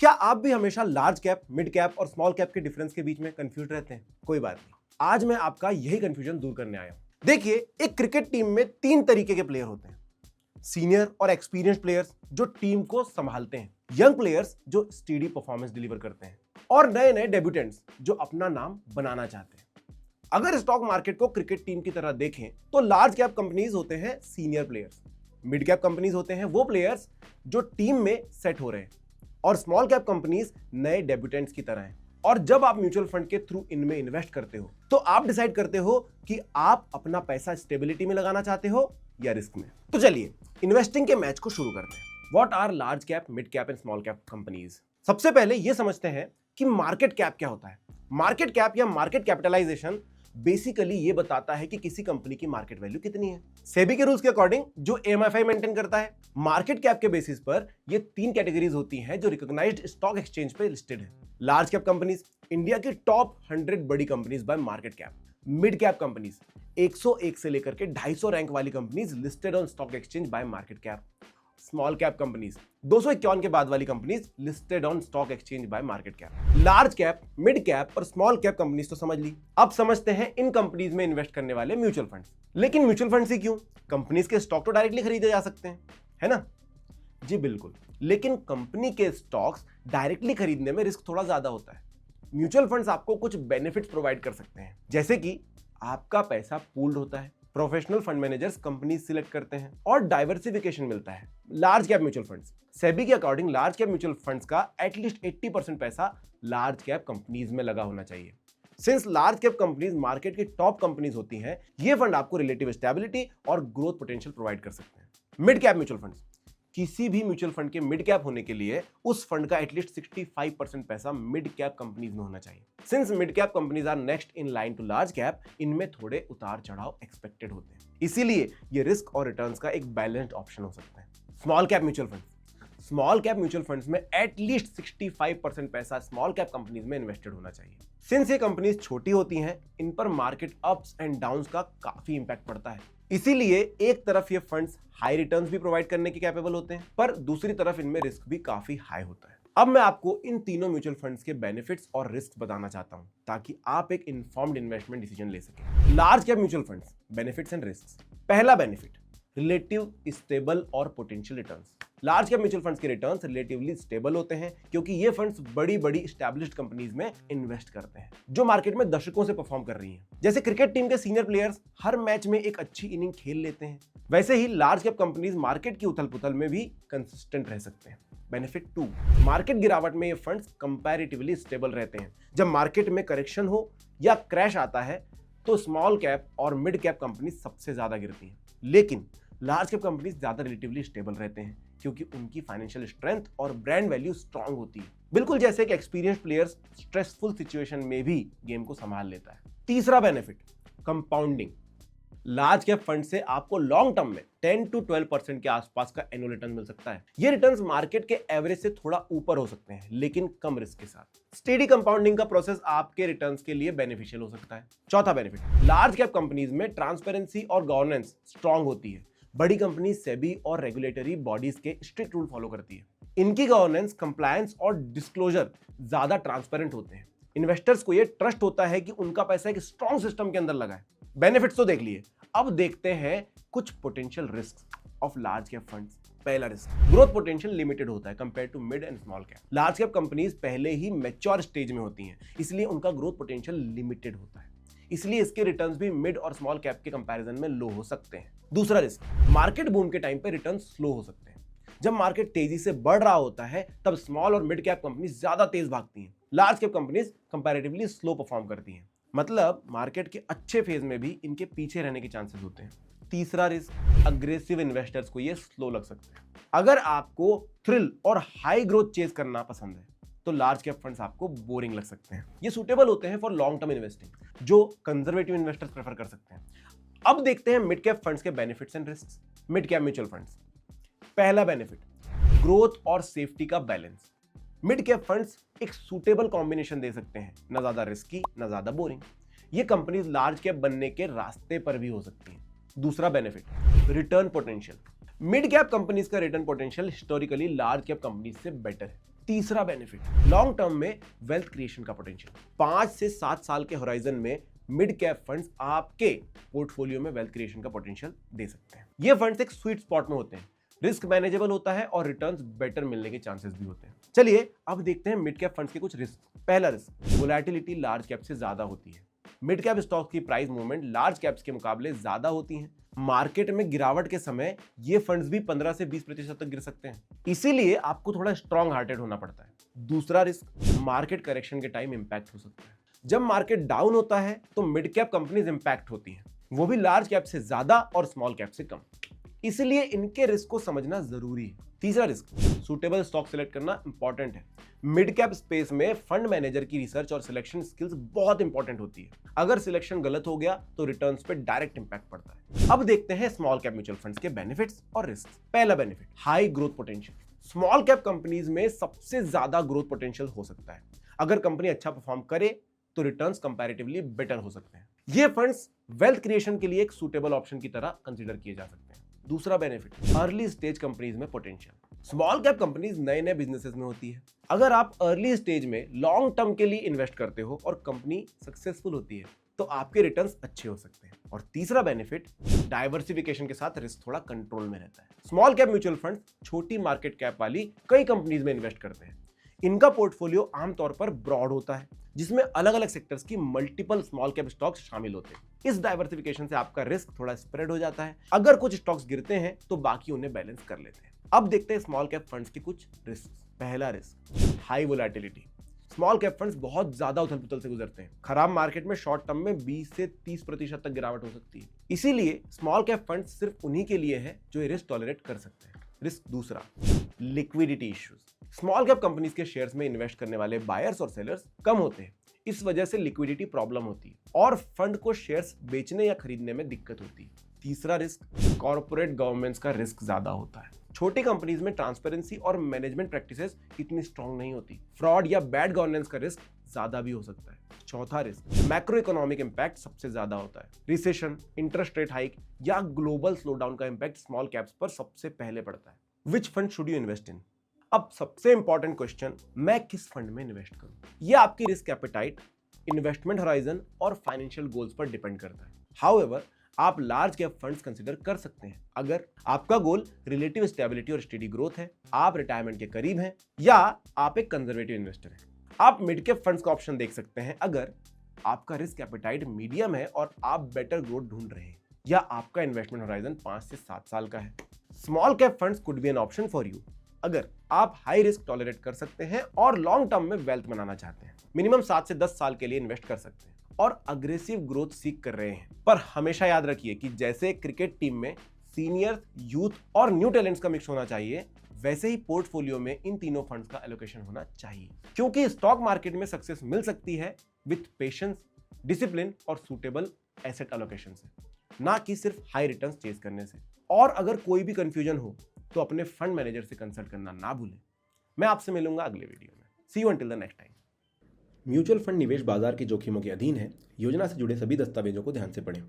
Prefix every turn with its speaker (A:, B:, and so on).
A: क्या आप भी हमेशा लार्ज कैप, मिड कैप और स्मॉल कैप के डिफरेंस के बीच में कंफ्यूज रहते हैं? कोई बात नहीं, आज मैं आपका यही कंफ्यूजन दूर करने आया हूं। देखिए, एक क्रिकेट टीम में 3 तरीके के प्लेयर होते हैं। सीनियर और एक्सपीरियंस प्लेयर्स जो टीम को संभालते हैं, यंग प्लेयर्स जो स्टेडी परफॉर्मेंस डिलीवर करते हैं, और नए नए डेब्यूटेंट्स जो अपना नाम बनाना चाहते हैं। अगर स्टॉक मार्केट को क्रिकेट टीम की तरह देखें तो लार्ज कैप कंपनीज होते हैं senior players, mid cap companies होते हैं वो प्लेयर्स जो टीम में सेट हो रहे हैं, और स्मॉल कैप कंपनीज नए डेब्यूटेंट्स की तरह हैं। और जब आप म्यूचुअल फंड के थ्रू इनमें इन्वेस्ट करते हो तो आप डिसाइड करते हो कि आप अपना पैसा स्टेबिलिटी में लगाना चाहते हो या रिस्क में। तो चलिए इन्वेस्टिंग के मैच को शुरू करते हैं। What are large cap, mid cap and small cap companies? सबसे पहले यह समझते हैं कि मार्केट कैप क्या होता है। मार्केट कैप या मार्केट कैपिटलाइजेशन बेसिकली ये बताता है कि किसी कंपनी की मार्केट वैल्यू कितनी है। सेबी के रूल्स के अकॉर्डिंग जो एमएफआई मेंटेन करता है, मार्केट कैप के बेसिस पर ये 3 कैटेगरीज होती हैं जो रिकॉग्नाइज्ड स्टॉक एक्सचेंज पे लिस्टेड है। लार्ज कैप कंपनीज, इंडिया की टॉप 100 बड़ी companies by market cap. Mid cap companies, 101 से लेकर के 250 रैंक वाली companies listed on stock exchange bye market cap. Small cap companies, 251 के बाद वाली companies listed on stock exchange bye market cap. Large cap, mid cap और small cap companies तो समझ ली। अब समझते हैं इन कंपनीज में इन्वेस्ट करने वाले म्यूचुअल फंड्स। लेकिन म्यूचुअल फंड्स ही क्यों? कंपनीज के स्टॉक तो डायरेक्टली खरीदे जा सकते हैं, है ना? जी बिल्कुल, लेकिन कंपनी के स्टॉक्स डायरेक्टली खरीदने में रिस्क थोड़ा ज्यादा होता है। म्यूचुअल फंड्स आपको कुछ बेनिफिट्स प्रोवाइड कर सकते हैं, जैसे कि आपका पैसा पूल्ड होता है, professional fund managers company select करते हैं और डाइवर्सिफिकेशन मिलता है। Large cap mutual funds, SEBI के according large cap mutual funds का एटलीस्ट 80% पैसा लार्ज कैप कंपनीज में लगा होना चाहिए। Since large cap companies market की टॉप कंपनीज होती हैं, ये फंड आपको रिलेटिव स्टेबिलिटी और ग्रोथ पोटेंशियल प्रोवाइड कर सकते हैं। मिड कैप म्यूचुअल फंड्स, किसी भी म्यूचुअल फंड के मिड कैप होने के लिए उस फंड का एटलीस्ट 65% पैसा मिड कैप कंपनीज में होना चाहिए। Since mid cap companies are next in line to large cap, इनमें थोड़े उतार चढ़ाव एक्सपेक्टेड होते हैं, इसीलिए ये रिस्क और रिटर्न्स का एक बैलेंस्ड ऑप्शन हो सकता है। Small cap mutual funds, small cap mutual funds में एटलीस्ट 65% पैसा स्मॉल कैप कंपनीज में इन्वेस्टेड होना चाहिए। सिंस ये कंपनीज छोटी होती हैं, इन पर मार्केट अप्स एंड डाउन्स का काफी इंपैक्ट पड़ता है, इसीलिए एक तरफ ये फंड्स हाई रिटर्न्स भी प्रोवाइड करने के कैपेबल होते हैं, पर दूसरी तरफ इनमें रिस्क भी काफी हाई होता है। अब मैं आपको इन तीनों म्यूचुअल फंड्स के बेनिफिट्स और रिस्क बताना चाहता हूं, ताकि आप एक इन्फॉर्म्ड इन्वेस्टमेंट डिसीजन ले सकें। Large cap mutual funds, benefits and risk. पहला बेनिफिट, रिलेटिव स्टेबल और potential returns. Large cap mutual funds के रिटर्न्स रिलेटिवली स्टेबल होते हैं, क्योंकि ये फंड्स बड़ी बड़ी एस्टैब्लिश्ड कंपनीज में इन्वेस्ट करते हैं जो मार्केट में दशकों से परफॉर्म कर रही हैं। जैसे क्रिकेट टीम के सीनियर प्लेयर्स हर मैच में एक अच्छी इनिंग खेल लेते हैं, वैसे ही लार्ज कैप कंपनीज मार्केट की उथल पुथल में भी कंसिस्टेंट रह सकते हैं। बेनिफिट 2, मार्केट गिरावट में ये फंड्स कंपैरेटिवली स्टेबल रहते हैं। जब मार्केट में करेक्शन हो या क्रैश आता है तो स्मॉल कैप और मिड कैप कंपनीज सबसे ज्यादा गिरती हैं, लेकिन लार्ज कैप कंपनीज ज्यादा रिलेटिवली स्टेबल रहते हैं, क्योंकि उनकी फाइनेंशियल स्ट्रेंथ और ब्रांड वैल्यू स्ट्रांग होती है, बिल्कुल जैसे कि एक्सपीरियंस प्लेयर्स स्ट्रेसफुल सिचुएशन में भी गेम को संभाल लेता है। तीसरा benefit, compounding. Large cap fund से आपको लॉन्ग टर्म में 10 to 12% के आसपास का एनुअल रिटर्न मिल सकता है। ये रिटर्न्स मार्केट के एवरेज से थोड़ा ऊपर हो सकते हैं, लेकिन कम रिस्क के साथ। स्टेडी कंपाउंडिंग का प्रोसेस आपके रिटर्न्स के लिए बेनिफिशियल हो सकता है। चौथा बेनिफिट, लार्ज कैप कंपनीज में ट्रांसपेरेंसी और गवर्नेंस स्ट्रांग होती है। बड़ी कंपनी सेबी और रेगुलेटरी बॉडीज के स्ट्रिक्ट रूल फॉलो करती है। इनकी गवर्नेंस, कंप्लायंस और डिस्क्लोजर ज्यादा ट्रांसपेरेंट होते हैं। इन्वेस्टर्स को यह ट्रस्ट होता है कि उनका पैसा एक स्ट्रॉन्ग सिस्टम के अंदर लगा है। बेनिफिट्स तो देख लिए, अब देखते हैं कुछ potential risk of large cap funds. पहला रिस्क, ग्रोथ पोटेंशियल लिमिटेड होता है compare to mid and small cap. Large cap companies पहले ही मैच्योर स्टेज में होती हैं, इसलिए उनका ग्रोथ पोटेंशियल लिमिटेड होता है, इसलिए इसके रिटर्न्स भी मिड और स्मॉल कैप के कंपैरिजन में लो हो सकते हैं। दूसरा रिस्क, मार्केट बूम के टाइम पे रिटर्न स्लो हो सकते हैं। जब मार्केट तेजी से बढ़ रहा होता है तब स्मॉल और मिड कैप कंपनीज ज्यादा तेज भागती हैं, large cap companies comparatively slow perform करती हैं। मतलब मार्केट के अच्छे फेज में भी इनके पीछे रहने के चांसेस होते हैं। तीसरा रिस्क, अग्रेसिव इन्वेस्टर्स को ये स्लो लग सकते हैं। अगर आपको थ्रिल और हाई ग्रोथ चेज करना पसंद है तो लार्ज कैप फंड्स आपको बोरिंग लग सकते हैं। ये सूटेबल होते हैं फॉर लॉन्ग टर्म इन्वेस्टिंग, जो कंजर्वेटिव इन्वेस्टर्स प्रेफर कर सकते हैं। अब देखते हैं मिड कैप फंड्स के benefits and risks. Mid cap mutual funds, पहला बेनिफिट, ग्रोथ और सेफ्टी का बैलेंस। मिड कैप फंड्स एक सूटेबल कॉम्बिनेशन दे सकते हैं, ना ज्यादा रिस्की ना ज्यादा बोरिंग। ये कंपनीज लार्ज कैप बनने के रास्ते पर भी हो सकती हैं। दूसरा benefit, return potential. Mid cap companies का return potential historically large cap companies से बेटर है। तीसरा बेनिफिट, लॉन्ग टर्म में वेल्थ क्रिएशन का पोटेंशियल। 5 से 7 साल के होराइजन में मिड कैप फंड्स आपके पोर्टफोलियो में वेल्थ क्रिएशन का पोटेंशियल दे सकते हैं। ये फंड्स एक स्वीट स्पॉट में होते हैं, रिस्क मैनेजेबल होता है और रिटर्न्स बेटर मिलने के चांसेस भी होते हैं। चलिए अब देखते हैं मिड कैप फंड्स के कुछ रिस्क। पहला रिस्क, वोलेटिलिटी लार्ज कैप से ज्यादा होती है। मिड कैप स्टॉक की प्राइस मूवमेंट लार्ज कैप्स के मुकाबले ज्यादा होती है। मार्केट में गिरावट के समय ये फंड्स भी 15 से 20% तक गिर सकते हैं, इसीलिए आपको थोड़ा स्ट्रॉन्ग हार्टेड होना पड़ता है। दूसरा रिस्क, मार्केट करेक्शन के टाइम इंपैक्ट हो सकता है। जब मार्केट डाउन होता है तो मिड कैप कंपनीज इंपैक्ट होती हैं, वो भी लार्ज कैप से ज्यादा और स्मॉल कैप से कम, इसलिए इनके रिस्क को समझना जरूरी है। तीसरा रिस्क, सूटेबल स्टॉक सिलेक्ट करना इंपॉर्टेंट है। मिड कैप स्पेस में फंड मैनेजर की रिसर्च और सिलेक्शन स्किल्स बहुत इंपॉर्टेंट होती है। अगर सिलेक्शन गलत हो गया तो रिटर्न्स पे डायरेक्ट इंपैक्ट पड़ता है। अब देखते हैं स्मॉल कैप म्यूचुअल फंड्स के बेनिफिट्स और रिस्क। पहला benefit, high growth potential. Small cap companies में सबसे ज्यादा ग्रोथ पोटेंशियल हो सकता है। अगर कंपनी अच्छा परफॉर्म करे तो रिटर्न्स कंपैरेटिवली बेटर हो सकते हैं। ये फंड्स वेल्थ क्रिएशन के लिए एक सूटेबल ऑप्शन की तरह कंसीडर किए जा सकते हैं। दूसरा बेनिफिट, अर्ली स्टेज कंपनीज में पोटेंशियल। स्मॉल कैप कंपनीज नए नए बिजनेसेस में होती है। अगर आप अर्ली स्टेज में लॉन्ग टर्म के लिए इन्वेस्ट करते हो और कंपनी सक्सेसफुल होती है तो आपके रिटर्न्स अच्छे हो सकते हैं। और तीसरा बेनिफिट, डाइवर्सिफिकेशन के साथ रिस्क थोड़ा कंट्रोल में रहता है। स्मॉल कैप म्यूचुअल फंड छोटी मार्केट कैप वाली कई कंपनीज में इन्वेस्ट करते हैं। इनका पोर्टफोलियो आमतौर पर ब्रॉड होता है, जिसमें अलग अलग सेक्टर्स की मल्टीपल स्मॉल कैप स्टॉक्स शामिल होते हैं। इस डाइवर्सिफिकेशन से आपका रिस्क थोड़ा स्प्रेड हो जाता है। अगर कुछ स्टॉक्स गिरते हैं तो बाकी उन्हें बैलेंस कर लेते हैं। अब देखते हैं स्मॉल कैप फंड्स के कुछ रिस्क। पहला risk, high volatility. Small cap funds बहुत ज्यादा उथल पुथल से गुजरते हैं। खराब मार्केट में शॉर्ट टर्म में 20 से 30% तक गिरावट हो सकती है। इसीलिए स्मॉल कैप फंड्स सिर्फ उन्हीं के लिए है जो ये रिस्क टॉलरेट कर सकते हैं। रिस्क दूसरा, liquidity issues. Small cap companies के शेयर्स में इन्वेस्ट करने वाले बायर्स और सेलर्स कम होते हैं। इस वजह से लिक्विडिटी प्रॉब्लम होती है और फंड को शेयर्स बेचने या खरीदने में दिक्कत होती है। तीसरा रिस्क, कॉर्पोरेट गवर्नेंस का रिस्क ज्यादा होता है। छोटी कंपनीज में ट्रांसपेरेंसी और मैनेजमेंट प्रैक्टिसेस इतनी स्ट्रांग नहीं होती। फ्रॉड या बैड गवर्नेंस का रिस्क ज्यादा भी हो सकता है। चौथा रिस्क, मैक्रो इकोनॉमिक इंपैक्ट सबसे ज्यादा होता है। रिसेशन, इंटरेस्ट रेट हाइक या ग्लोबल स्लोडाउन का इंपैक्ट स्मॉल कैप्स पर सबसे पहले पड़ता है। Which fund should you invest in? अब सबसे इंपॉर्टेंट क्वेश्चन, मैं किस फंड में इन्वेस्ट करूं? यह आपकी रिस्क एपेटाइट, इन्वेस्टमेंट होराइजन और फाइनेंशियल गोल्स पर डिपेंड करता है। हाउएवर, आप लार्ज कैप फंड्स कंसीडर कर सकते हैं अगर आपका गोल रिलेटिव स्टेबिलिटी और स्टेडी ग्रोथ है, आप रिटायरमेंट के करीब हैं या आप एक कंजर्वेटिव इन्वेस्टर हैं। आप मिड कैप फंड्स का ऑप्शन देख सकते हैं अगर आपका रिस्क एपेटाइट मीडियम है और आप बेटर ग्रोथ ढूंढ रहे हैं या आपका इन्वेस्टमेंट होराइजन 5 से 7 साल का है। Small cap funds could be an option for you अगर आप हाई रिस्क टॉलरेट कर सकते हैं और लॉन्ग टर्म में वेल्थ बनाना चाहते हैं। मिनिमम 7 से 10 साल के लिए इन्वेस्ट कर सकते हैं और अग्रेसिव ग्रोथ सीख कर रहे हैं। पर हमेशा याद रखिए कि जैसे क्रिकेट टीम में सीनियर, यूथ और न्यू टैलेंट्स का मिक्स होना चाहिए, वैसे ही पोर्टफोलियो में इन तीनों फंड्स का एलोकेशन होना चाहिए, क्योंकि स्टॉक मार्केट में सक्सेस मिल सकती है विथ पेशेंस, डिसिप्लिन और सूटेबल एसेट एलोकेशन से, ना कि सिर्फ हाई रिटर्न्स चेज करने से। और अगर कोई भी कंफ्यूजन हो तो अपने फंड मैनेजर से कंसल्ट करना ना भूलें। मैं आपसे मिलूंगा अगले वीडियो में। See you until the next time.
B: Mutual fund निवेश बाजार के जोखिमों के अधीन है। योजना से जुड़े सभी दस्तावेजों को ध्यान से पढ़ें।